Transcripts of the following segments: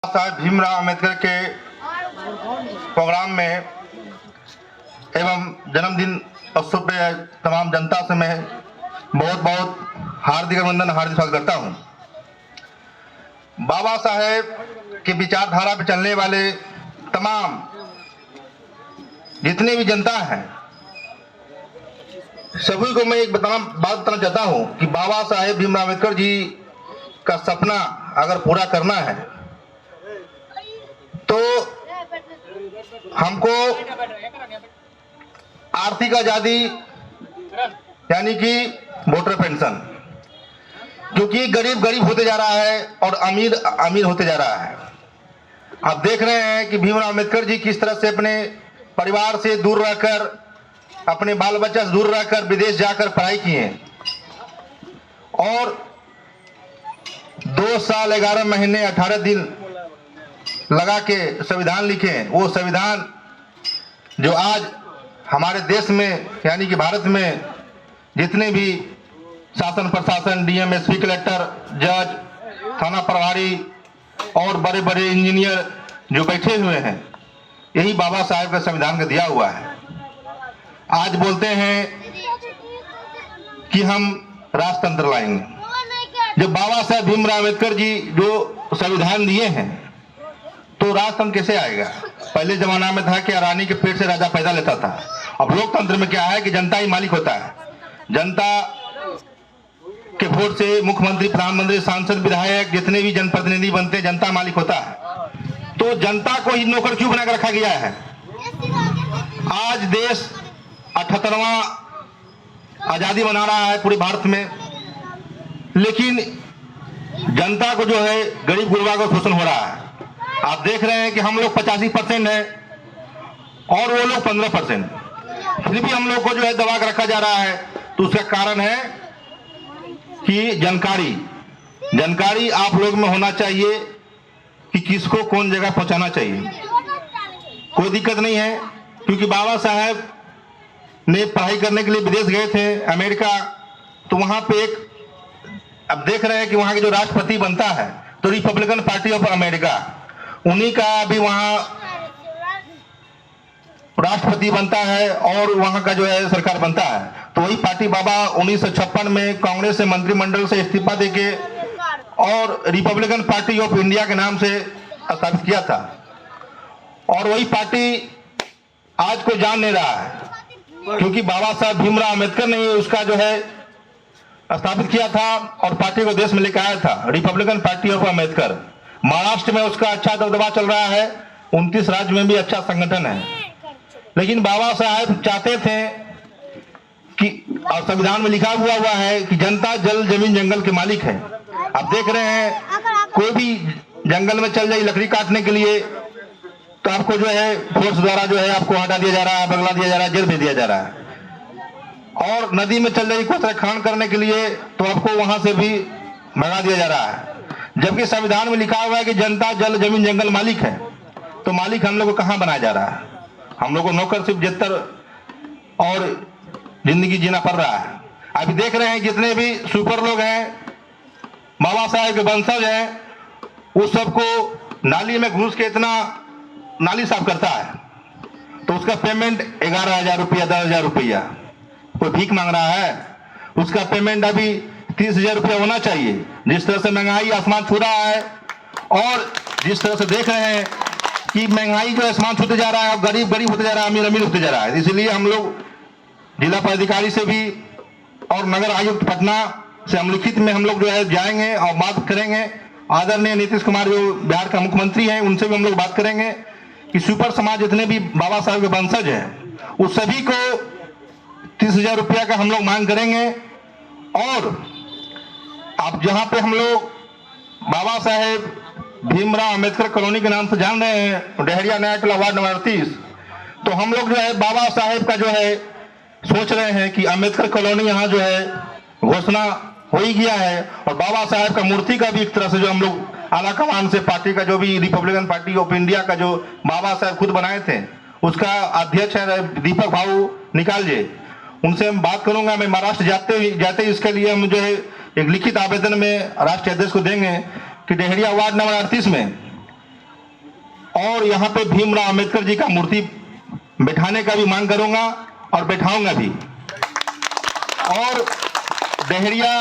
साहब भीमराव अम्बेडकर के प्रोग्राम में एवं जन्मदिन अवसर पे तमाम जनता से मैं बहुत बहुत हार्दिक अभिनंदन, हार्दिक स्वागत करता हूं। बाबा साहेब के विचारधारा पे चलने वाले तमाम जितने भी जनता हैं, सभी को मैं एक बात बताना चाहता हूं कि बाबा साहेब भीमराव अम्बेडकर जी का सपना अगर पूरा करना है तो हमको आर्थिक आजादी यानी कि वोटर पेंशन, क्योंकि गरीब गरीब होते जा रहा है और अमीर अमीर होते जा रहा है। आप देख रहे हैं कि भीमराव अम्बेडकर जी किस तरह से अपने परिवार से दूर रहकर, अपने बाल बच्चा से दूर रहकर विदेश जाकर पढ़ाई किए और 2 साल 11 महीने 18 दिन लगा के संविधान लिखे। वो संविधान जो आज हमारे देश में यानी कि भारत में जितने भी शासन प्रशासन, डीएम, एसपी, कलेक्टर, जज, थाना प्रभारी और बड़े बड़े इंजीनियर जो बैठे हुए हैं, यही बाबा साहेब का संविधान का दिया हुआ है। आज बोलते हैं कि हम राजतंत्र लाएंगे। जब बाबा साहेब भीमराव अम्बेडकर जी जो संविधान दिए हैं तो राजतंत्र कैसे आएगा? पहले जमाना में था कि रानी के पेट से राजा पैदा लेता था। अब लोकतंत्र में क्या है कि जनता ही मालिक होता है। जनता के वोट से मुख्यमंत्री, प्रधानमंत्री, सांसद, विधायक जितने भी जनप्रतिनिधि बनते हैं, जनता मालिक होता है। तो जनता को ही नौकर क्यों बनाकर रखा गया है? आज देश 78वां आजादी मना रहा है पूरे भारत में, लेकिन जनता को जो है गरीब गुरबा का शोषण हो रहा है। आप देख रहे हैं कि हम लोग 85% है और वो लोग 15%, फिर भी हम लोग को जो है दबा कर रखा जा रहा है। तो उसका कारण है कि जानकारी आप लोग में होना चाहिए कि किसको कौन जगह पहुंचाना चाहिए। कोई दिक्कत नहीं है, क्योंकि बाबा साहेब ने पढ़ाई करने के लिए विदेश गए थे, अमेरिका। तो वहां पे अब देख रहे हैं कि वहां के जो राष्ट्रपति बनता है तो रिपब्लिकन पार्टी ऑफ अमेरिका, उन्हीं का भी वहां राष्ट्रपति बनता है और वहां का जो है सरकार बनता है। तो वही पार्टी बाबा 1956 में कांग्रेस से मंत्रिमंडल से इस्तीफा देके और रिपब्लिकन पार्टी ऑफ इंडिया के नाम से स्थापित किया था। और वही पार्टी आज कोई जान नहीं रहा है, क्योंकि बाबा साहब भीमराव अम्बेडकर ने उसका जो है स्थापित किया था और पार्टी को देश में लेकर आया था, Republican party of Ambedkar. Maharashtra में उसका अच्छा दबदबा चल रहा है, 29 राज्य में भी अच्छा संगठन है। लेकिन बाबा साहब चाहते थे कि, और संविधान में लिखा हुआ है कि जनता जल जमीन जंगल के मालिक है। आप देख रहे हैं कोई भी जंगल में चल जाए लकड़ी काटने के लिए तो आपको जो है फोर्स द्वारा जो है आपको हटा दिया जा रहा है, बगला दिया जा रहा है, जेल भेज दिया जा रहा है। और नदी में चल जाए कोई खनन करने के लिए तो आपको वहां से भी भगा दिया जा रहा है। जबकि संविधान में लिखा हुआ है कि जनता जल जमीन जंगल मालिक है। तो मालिक हम लोग को कहां बनाया जा रहा है? हम लोग को नौकर सिर्फ जेतर और जिंदगी जीना पड़ रहा है। अभी देख रहे हैं जितने भी सुपर लोग हैं, बाबा साहेब के वंशज हैं, उस सबको नाली में घुस के इतना नाली साफ करता है तो उसका पेमेंट 11,000 रुपया, 10,000 रुपया। कोई भीख मांग रहा है, उसका पेमेंट अभी 30,000 रुपया होना चाहिए। जिस तरह से महंगाई आसमान छू रहा है और जिस तरह से देख रहे हैं कि महंगाई जो आसमान छूते जा रहा है और गरीब गरीब होते जा रहा है, अमीर अमीर होते जा रहा है, इसलिए हम लोग जिला पदाधिकारी से भी और नगर आयुक्त पटना से हम लिखित में हम लोग जो है जाएंगे और बात करेंगे। आदरणीय नीतीश कुमार जो बिहार का मुख्यमंत्री हैं, उनसे भी हम लोग बात करेंगे कि सुपर समाज जितने भी बाबा साहब के वंशज हैं उस सभी को 30,000 रुपया का हम लोग मांग करेंगे। और आप जहां पे हम लोग बाबा साहेब भीमराव अम्बेडकर कॉलोनी के नाम से जान रहे हैं, डहरिया नया टोला वार्ड नंबर 38, तो हम लोग जो है बाबा साहेब का जो है सोच रहे हैं कि अम्बेडकर कॉलोनी यहाँ जो है घोषणा हो ही गया है। और बाबा साहेब का मूर्ति का भी एक तरह से जो हम लोग आला कमान से पार्टी का जो भी रिपब्लिकन पार्टी ऑफ इंडिया का जो बाबा साहेब खुद बनाए थे, उसका अध्यक्ष है दीपक भाऊ निकाल जी, उनसे हम बात करूंगा। मैं महाराष्ट्र जाते इसके लिए हम जो है एक लिखित आवेदन में राष्ट्रीय अध्यक्ष को देंगे कि डेहरिया वार्ड नंबर 38 में और यहाँ पे भीमराव अंबेडकर जी का मूर्ति बैठाने का भी मांग करूंगा और बैठाऊंगा भी। और डहरिया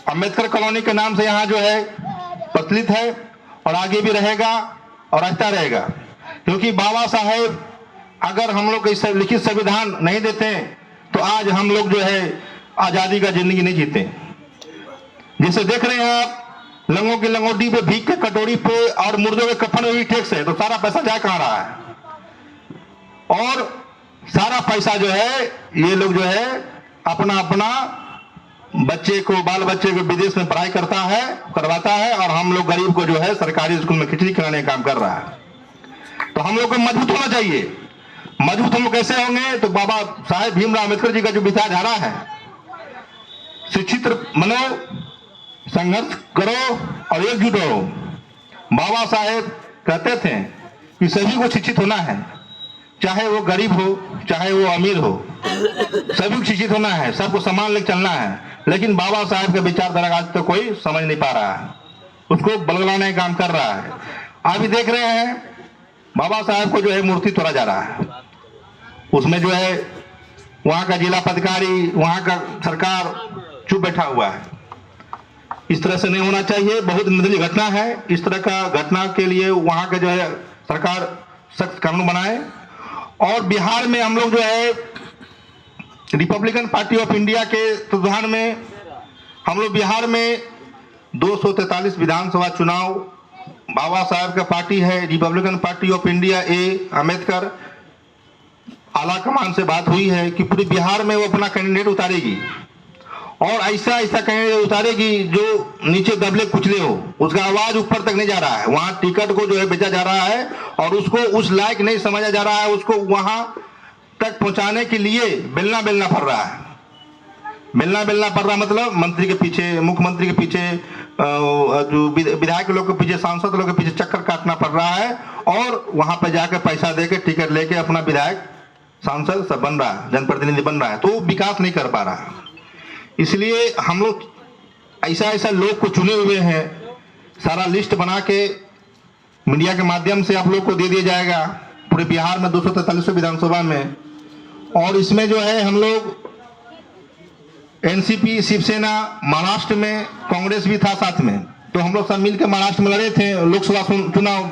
अंबेडकर कॉलोनी के नाम से यहाँ जो है प्रचलित है और आगे भी रहेगा और रहता रहेगा, क्योंकि बाबा साहेब अगर हम लोग इस लिखित संविधान नहीं देते तो आज हम लोग जो है आजादी का जिंदगी नहीं जीते। जैसे देख रहे हैं आप, लंगों की लंगोटी पे, भीख के कटोरी पे और मुर्दों के कफन में भी टैक्स है, तो सारा पैसा जा कहाँ रहा है? और सारा पैसा जो है ये लोग जो है अपना अपना बच्चे को, बाल बच्चे को विदेश में पढ़ाई करवाता है और हम लोग गरीब को जो है सरकारी स्कूल में खिचड़ी खिलाने का काम कर रहा है। तो हम लोग को मजबूत होना चाहिए। मजबूत हम लोग कैसे होंगे? तो बाबा साहेब भीमराव अम्बेडकर जी का जो विचारधारा है, शिक्षित बनो, संघर्ष करो और एकजुट हो। बाबा साहेब कहते थे कि सभी को शिक्षित होना है, चाहे वो गरीब हो चाहे वो अमीर हो, सभी को शिक्षित होना है, सबको समान लेकर चलना है। लेकिन बाबा साहेब का विचारधारा आज तो कोई समझ नहीं पा रहा है, उसको बलगलाने का काम कर रहा है। आप भी देख रहे हैं बाबा साहेब को जो है मूर्ति तोड़ा जा रहा है, उसमें जो है वहां का जिला पदाधिकारी, वहां का सरकार चुप बैठा हुआ है। इस तरह से नहीं होना चाहिए, बहुत निर्दलीय घटना है। इस तरह का घटना के लिए वहां का जो है सरकार सख्त कानून बनाए। और बिहार में हम लोग जो है रिपब्लिकन पार्टी ऑफ इंडिया के तत्वाधान में हम लोग बिहार में 243 विधानसभा चुनाव, बाबा साहब का पार्टी है रिपब्लिकन पार्टी ऑफ इंडिया ए अम्बेडकर, आला कमान से बात हुई है कि पूरे बिहार में वो अपना कैंडिडेट उतारेगी और ऐसा कैंडिडेट उतारेगी जो नीचे दबले कुचले हो, उसका आवाज ऊपर तक नहीं जा रहा है। वहां टिकट को जो है बेचा जा रहा है और उसको उस लायक नहीं समझा जा रहा है, उसको वहां तक पहुंचाने के लिए बेलना पड़ रहा है। बेलना पड़ रहा मतलब मंत्री के पीछे, मुख्यमंत्री के पीछे, जो विधायक लोग के पीछे, सांसद लोग के पीछे चक्कर काटना पड़ रहा है और वहां पर जाकर पैसा देके टिकट लेके अपना विधायक, सांसद सब बन रहा है, जनप्रतिनिधि बन रहा है, तो विकास नहीं कर पा रहा है। इसलिए हम लोग ऐसा लोग को चुने हुए हैं, सारा लिस्ट बना के मीडिया के माध्यम से आप लोग को दे दिया जाएगा पूरे बिहार में 243 विधानसभा में। और इसमें जो है हम लोग एनसीपी, शिवसेना, महाराष्ट्र में कांग्रेस भी था साथ में, तो हम लोग सब मिलकर महाराष्ट्र में लड़े थे लोकसभा चुनाव।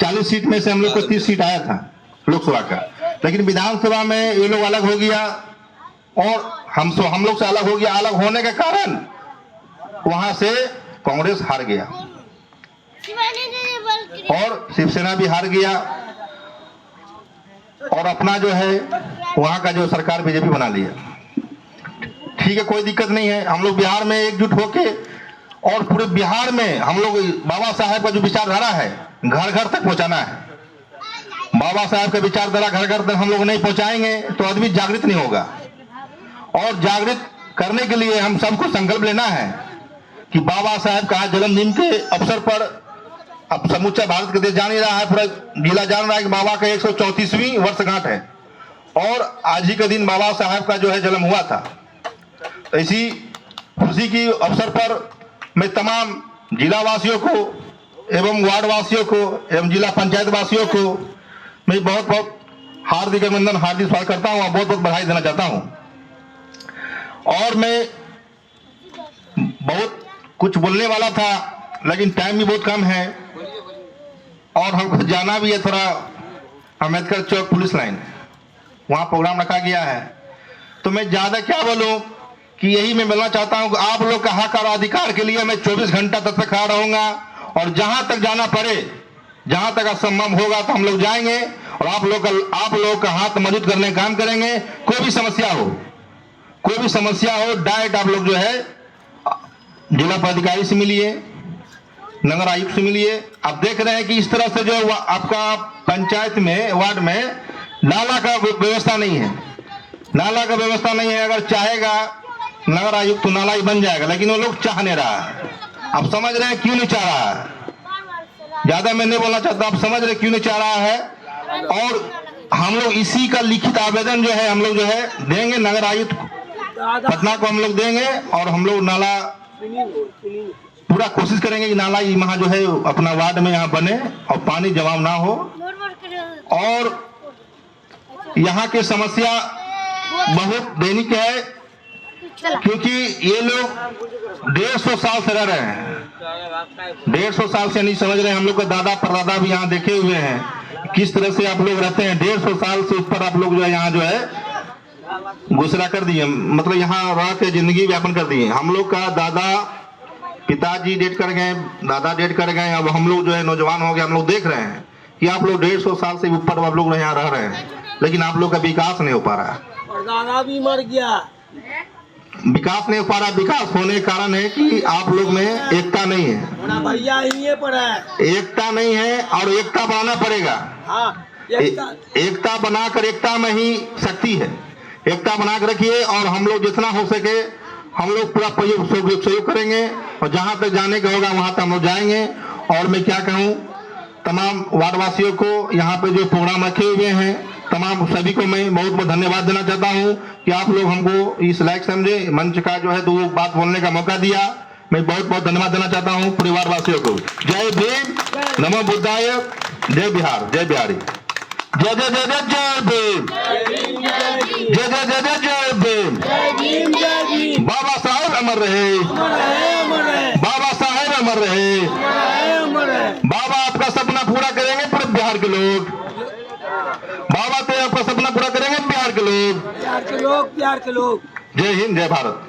40 सीट में से हम लोग को 30 सीट आया था लोकसभा का, लेकिन विधानसभा में ये लोग अलग हो गया और हम लोग से अलग हो गया। अलग होने के कारण वहां से कांग्रेस हार गया और शिवसेना भी हार गया और अपना जो है वहां का जो सरकार बीजेपी बना लिया। ठीक है, कोई दिक्कत नहीं है। हम लोग बिहार में एकजुट होके और पूरे बिहार में हम लोग बाबा साहेब का जो विचारधारा है घर घर तक पहुंचाना है। बाबा साहेब का विचारधारा घर घर तक हम लोग नहीं पहुंचाएंगे तो आदमी जागृत नहीं होगा। और जागृत करने के लिए हम सबको संकल्प लेना है कि बाबा साहेब का जन्मदिन के अवसर पर अब समूचा भारत के देश जान ही रहा है, पूरा जिला जान रहा है कि बाबा का 134वीं वर्षगांठ है और आज ही के दिन बाबा साहेब का जो है जन्म हुआ था। तो इसी खुशी की अवसर पर मैं तमाम जिला वासियों को एवं वार्ड वासियों को एवं जिला पंचायत वासियों को मैं बहुत बहुत हार्दिक अभिनंदन, हार्दिक स्वागत करता हूँ और बहुत बहुत बधाई देना चाहता हूँ। और मैं बहुत कुछ बोलने वाला था लेकिन टाइम भी बहुत कम है और हमको जाना भी है थोड़ा अम्बेडकर चौक पुलिस लाइन, वहाँ प्रोग्राम रखा गया है। तो मैं ज़्यादा क्या बोलूँ कि यही मैं बोलना चाहता हूँ कि आप लोग का हक और अधिकार के लिए मैं 24 घंटा तक खड़ा रहूँगा और जहाँ तक जाना पड़े, जहाँ तक असंभव होगा तो हम लोग जाएंगे और आप लोग का हाथ मजबूत करने का काम करेंगे। कोई भी समस्या हो डायरेक्ट आप लोग जो है जिला पदाधिकारी से मिलिए, नगर आयुक्त से मिलिए। आप देख रहे हैं कि इस तरह से जो आपका पंचायत में, वार्ड में नाला का व्यवस्था नहीं है, नाला का व्यवस्था नहीं है। अगर चाहेगा नगर आयुक्त तो नाला ही बन जाएगा, लेकिन वो लोग चाह नहीं रहा है। आप समझ रहे हैं क्यों नहीं चाह रहा है? ज्यादा मैं नहीं बोलना चाहता, आप समझ रहे क्यों नहीं चाह रहा है। और हम लोग इसी का लिखित आवेदन जो है हम लोग जो है देंगे नगर आयुक्त पटना को, हम लोग देंगे और हम लोग नाला पूरा कोशिश करेंगे कि नाला यहाँ जो है अपना वार्ड में यहाँ बने और पानी जमाव ना हो, और यहाँ की समस्या बहुत दैनिक है, क्योंकि ये लोग 150 साल से रह रहे हैं। 150 साल से नहीं समझ रहे हैं, हम लोग का दादा परदादा भी यहाँ देखे हुए हैं किस तरह से आप लोग रहते हैं। 150 साल से ऊपर आप लोग जो है यहाँ जो है गुजरा कर दिए, मतलब यहाँ रह के जिंदगी व्यापन कर दिए। हम लोग का दादा पिताजी डेट कर गए, दादा डेट कर गए, अब हम लोग जो है नौजवान हो गए, हम लोग देख रहे हैं कि आप लोग 150 साल से ऊपर आप लोग यहाँ रह रहे हैं, लेकिन आप लोग का विकास नहीं हो पा रहा है। दादा भी मर गया, विकास नहीं हो पा रहा। विकास होने का कारण है कि आप लोग में एकता नहीं है, भैया यहीं पर है, एकता नहीं है, और एकता बनाना पड़ेगा। हाँ, एकता बनाकर, एकता में ही शक्ति है, एकता बना कर रखिए। और हम लोग जितना हो सके हम लोग पूरा सहयोग करेंगे, और जहां तक जाने का होगा वहां तक हम लोग जाएंगे। और मैं क्या कहूँ, तमाम वार्डवासियों को यहाँ पे जो प्रोग्राम रखे हुए हैं, तमाम सभी को मैं बहुत बहुत धन्यवाद देना चाहता हूँ कि आप लोग हमको इस लायक समझे, मंच का जो है 2 बात बोलने का मौका दिया। मैं बहुत बहुत धन्यवाद देना चाहता हूँ परिवार वासियों को। जय भीम, नमो बुद्धाय, जय बिहार, जय बिहारी, जय जय जय जय जय भीम, जय जय जय जय जय भीम। बाबा साहेब अमर रहे, बाबा साहेब अमर रहे, बाबा आपका सपना पूरा करेंगे पूरे बिहार के लोग, बाबा तो आपका सपना पूरा करेंगे बिहार के लोग, बिहार के लोग, बिहार के लोग। जय हिंद, जय भारत।